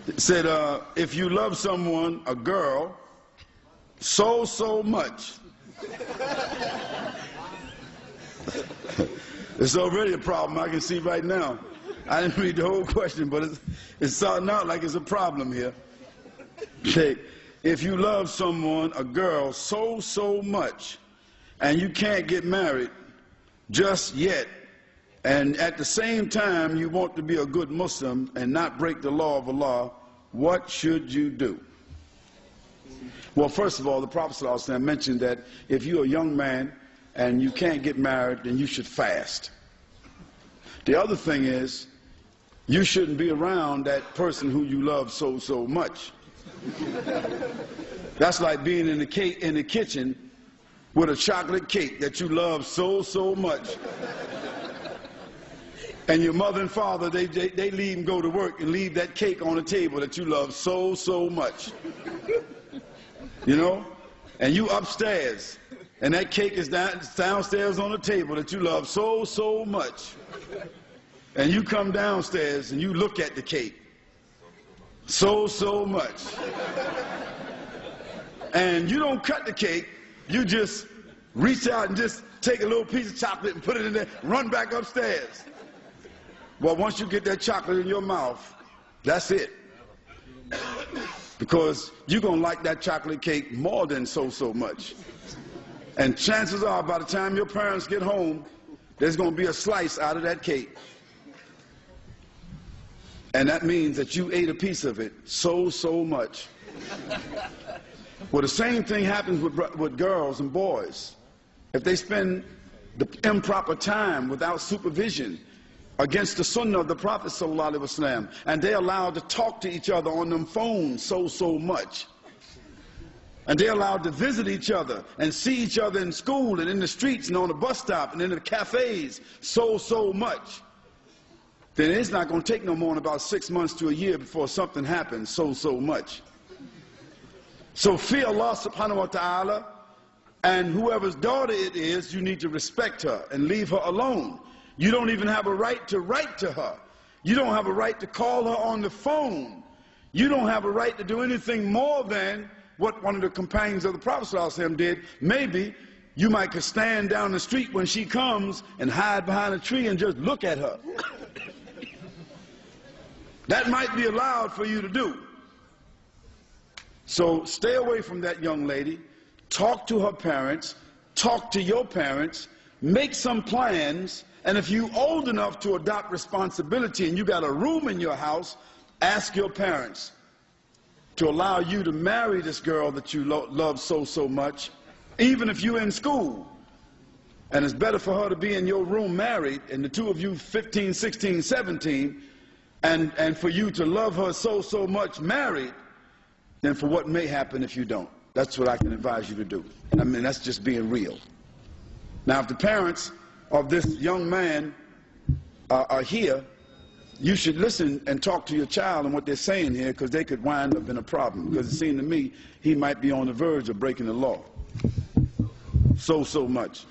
It said, if you love someone, a girl, so much. It's already a problem, I can see right now. I didn't read the whole question, but it's starting out like it's a problem here. Say, if you love someone, a girl, so much, and you can't get married just yet, and at the same time you want to be a good Muslim and not break the law of Allah, what should you do? Well, first of all, the Prophet ﷺ mentioned that if you're a young man and you can't get married, then you should fast. The other thing is, you shouldn't be around that person who you love so much. That's like being in the kitchen with a chocolate cake that you love so much. And your mother and father, they leave and go to work and leave that cake on the table that you love so much. You know? And you upstairs, and that cake is downstairs on the table that you love so much. And you come downstairs and you look at the cake so much. And you don't cut the cake, you just reach out and just take a little piece of chocolate and put it in there, run back upstairs. Well, once you get that chocolate in your mouth, that's it. Because you're going to like that chocolate cake more than so much. And chances are, by the time your parents get home, there's going to be a slice out of that cake. And that means that you ate a piece of it so much. Well, the same thing happens with girls and boys. If they spend the improper time without supervision against the sunnah of the Prophet ﷺ, and they're allowed to talk to each other on them phones so much, and they're allowed to visit each other and see each other in school and in the streets and on the bus stop and in the cafes so much, then it's not going to take no more than about 6 months to a year before something happens so much. So fear Allah subhanahu wa ta'ala, and whoever's daughter it is, you need to respect her and leave her alone. You don't even have a right to write to her. You don't have a right to call her on the phone. You don't have a right to do anything more than what one of the companions of the Prophet ﷺ did. Maybe you might could stand down the street when she comes and hide behind a tree and just look at her. That might be allowed for you to do. So stay away from that young lady. Talk to her parents. Talk to your parents. Make some plans. And if you're old enough to adopt responsibility and you got a room in your house, ask your parents to allow you to marry this girl that you love so much, even if you're in school. And it's better for her to be in your room married, and the two of you 15, 16, 17, and for you to love her so much married, than for what may happen if you don't. That's what I can advise you to do. I mean, that's just being real. Now, if the parents of this young man are here, you should listen and talk to your child and what they're saying here, because they could wind up in a problem. Because it seemed to me he might be on the verge of breaking the law. So much.